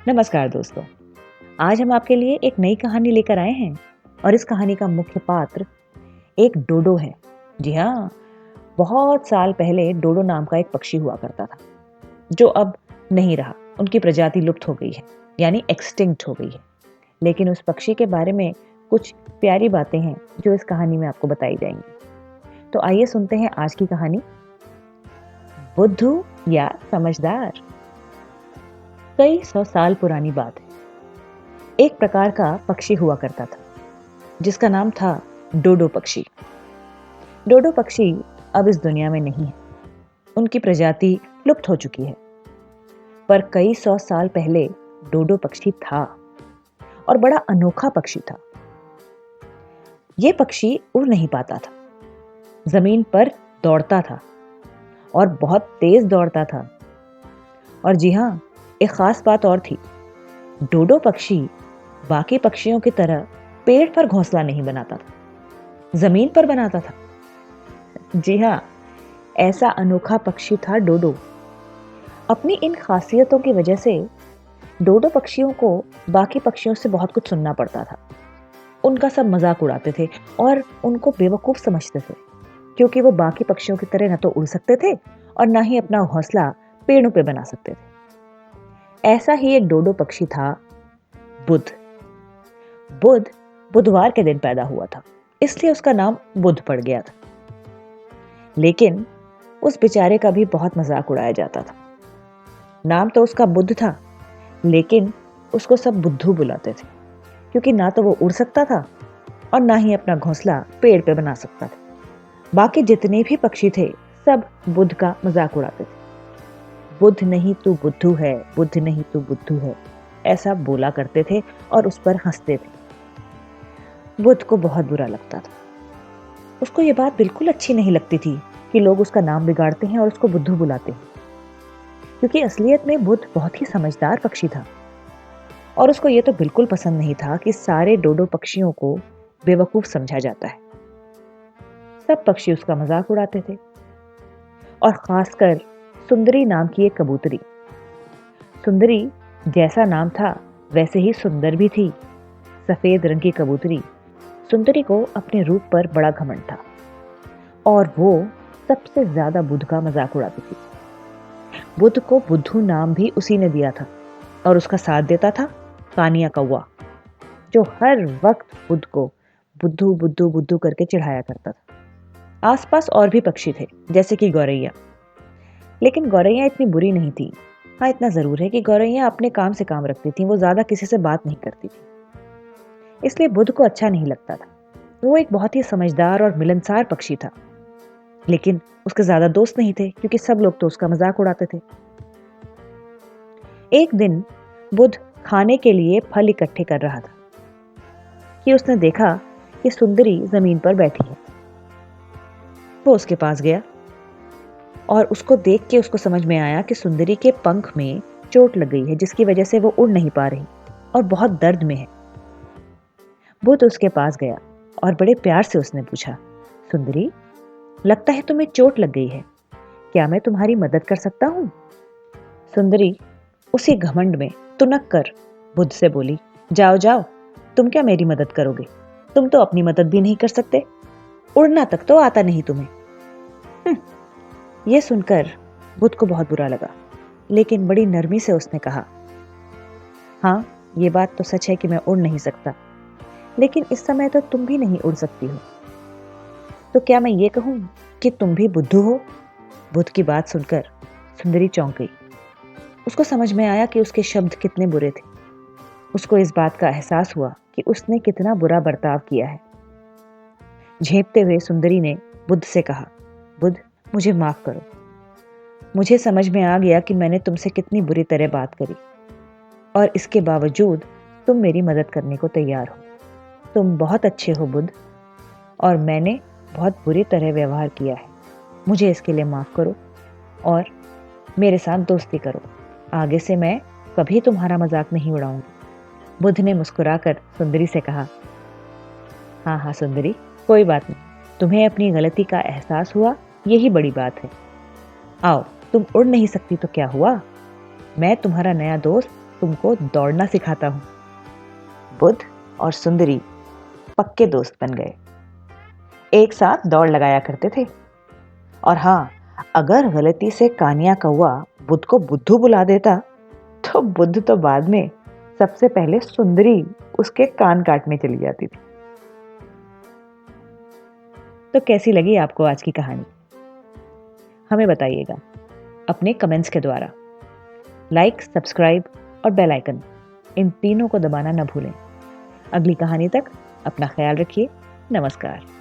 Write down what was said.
नमस्कार दोस्तों। आज हम आपके लिए एक नई कहानी लेकर आए हैं और इस कहानी का मुख्य पात्र एक डोडो है। जी हाँ, बहुत साल पहले डोडो नाम का एक पक्षी हुआ करता था जो अब नहीं रहा। उनकी प्रजाति लुप्त हो गई है, यानी एक्सटिंक्ट हो गई है। लेकिन उस पक्षी के बारे में कुछ प्यारी बातें हैं जो इस कहानी में आपको बताई जाएंगी। तो आइए सुनते हैं आज की कहानी, बुद्धू या समझदार। कई 100 साल पुरानी बात है। एक प्रकार का पक्षी हुआ करता था जिसका नाम था डोडो पक्षी। डोडो पक्षी अब इस दुनिया में नहीं है, उनकी प्रजाति लुप्त हो चुकी है। पर कई 100 साल पहले डोडो पक्षी था और बड़ा अनोखा पक्षी था। यह पक्षी उड़ नहीं पाता था, जमीन पर दौड़ता था और बहुत तेज दौड़ता था। और जी हाँ, एक खास बात और थी। डोडो पक्षी बाकी पक्षियों की तरह पेड़ पर घोंसला नहीं बनाता था, जमीन पर बनाता था। जी हाँ, ऐसा अनोखा पक्षी था डोडो। अपनी इन खासियतों की वजह से डोडो पक्षियों को बाकी पक्षियों से बहुत कुछ सुनना पड़ता था। उनका सब मजाक उड़ाते थे और उनको बेवकूफ समझते थे, क्योंकि वो बाकी पक्षियों की तरह न तो उड़ सकते थे और न ही अपना घोंसला पेड़ों पे बना सकते थे। ऐसा ही एक डोडो पक्षी था बुध। बुध बुधवार के दिन पैदा हुआ था, इसलिए उसका नाम बुध पड़ गया था। लेकिन उस बेचारे का भी बहुत मजाक उड़ाया जाता था। नाम तो उसका बुध था, लेकिन उसको सब बुद्धू बुलाते थे, क्योंकि ना तो वो उड़ सकता था और ना ही अपना घोंसला पेड़ पे बना सकता था। बाकी जितने भी पक्षी थे सब बुध का मजाक उड़ाते थे। बुध नहीं तू बुद्धू है, बुध नहीं तू बुद्धू है, ऐसा बोला करते थे और उस पर हंसते थे। बुध को बहुत बुरा लगता था। उसको ये बात बिल्कुल अच्छी नहीं लगती थी कि लोग उसका नाम बिगाड़ते हैं और उसको बुद्धू बुलाते हैं, क्योंकि असलियत में बुध बहुत ही समझदार पक्षी था और उसको ये तो बिल्कुल पसंद नहीं था कि सारे डोडो पक्षियों को बेवकूफ समझा जाता है। सब पक्षी उसका मजाक उड़ाते थे और खासकर सुंदरी नाम की एक कबूतरी। सुंदरी जैसा नाम था वैसे ही सुंदर भी थी। सफेद रंग की कबूतरी सुंदरी को अपने रूप पर बड़ा घमंड था और वो सबसे ज्यादा बुध का मजाक उड़ाती थी। बुध को बुद्धू नाम भी उसी ने दिया था और उसका साथ देता था कानिया कौवा, जो हर वक्त बुध को बुद्धू बुद्धू बुद्धू करके चिढ़ाया करता था। आसपास और भी पक्षी थे, जैसे कि गौरैया। लेकिन गौरैया इतनी बुरी नहीं थी। हाँ, इतना जरूर है कि गौरैया अपने काम से काम रखती थी, वो ज्यादा किसी से बात नहीं करती थी, इसलिए बुध को अच्छा नहीं लगता था। वो एक बहुत ही समझदार और मिलनसार पक्षी था, लेकिन उसके ज्यादा दोस्त नहीं थे, क्योंकि सब लोग तो उसका मजाक उड़ाते थे। एक दिन बुध खाने के लिए फल इकट्ठे कर रहा था कि उसने देखा कि सुंदरी जमीन पर बैठी है। वो उसके पास गया और उसको देख के उसको समझ में आया कि सुंदरी के पंख में चोट लग गई है, जिसकी वजह से वो उड़ नहीं पा रही और बहुत दर्द में है। बुध उसके पास गया और बड़े प्यार से उसने पूछा, सुंदरी, लगता है तुम्हें चोट लग गई है, क्या मैं तुम्हारी मदद कर सकता हूँ? सुंदरी उसी घमंड में तुनक कर बुध से बोली, जाओ जाओ, तुम क्या मेरी मदद करोगे? तुम तो अपनी मदद भी नहीं कर सकते, उड़ना तक तो आता नहीं तुम्हें। यह सुनकर बुध को बहुत बुरा लगा, लेकिन बड़ी नरमी से उसने कहा, हाँ, ये बात तो सच है कि मैं उड़ नहीं सकता, लेकिन इस समय तो तुम भी नहीं उड़ सकती हो, तो क्या मैं ये कहूं कि तुम भी बुद्धू हो? बुध की बात सुनकर सुंदरी चौंक गई। उसको समझ में आया कि उसके शब्द कितने बुरे थे। उसको इस बात का एहसास हुआ कि उसने कितना बुरा बर्ताव किया है। झेंपते हुए सुंदरी ने बुध से कहा, बुध, मुझे माफ करो। मुझे समझ में आ गया कि मैंने तुमसे कितनी बुरी तरह बात करी, और इसके बावजूद तुम मेरी मदद करने को तैयार हो। तुम बहुत अच्छे हो बुध, और मैंने बहुत बुरी तरह व्यवहार किया है। मुझे इसके लिए माफ करो और मेरे साथ दोस्ती करो। आगे से मैं कभी तुम्हारा मजाक नहीं उड़ाऊंगी। बुध ने मुस्कुराकर सुंदरी से कहा, हाँ हाँ सुंदरी, कोई बात नहीं, तुम्हें अपनी गलती का एहसास हुआ, यही बड़ी बात है। आओ, तुम उड़ नहीं सकती तो क्या हुआ, मैं तुम्हारा नया दोस्त तुमको दौड़ना सिखाता हूँ। बुद्ध और सुंदरी पक्के दोस्त बन गए। एक साथ दौड़ लगाया करते थे। और हाँ, अगर गलती से कानिया कौआ बुद्ध को बुद्धू बुला देता तो बुद्ध तो बाद में सबसे पहले सुंदरी उसके कान काटने चली जाती थी। तो कैसी लगी आपको आज की कहानी? हमें बताइएगा अपने कमेंट्स के द्वारा। लाइक, सब्सक्राइब और बेल आइकन, इन तीनों को दबाना न भूलें। अगली कहानी तक अपना ख्याल रखिए। नमस्कार।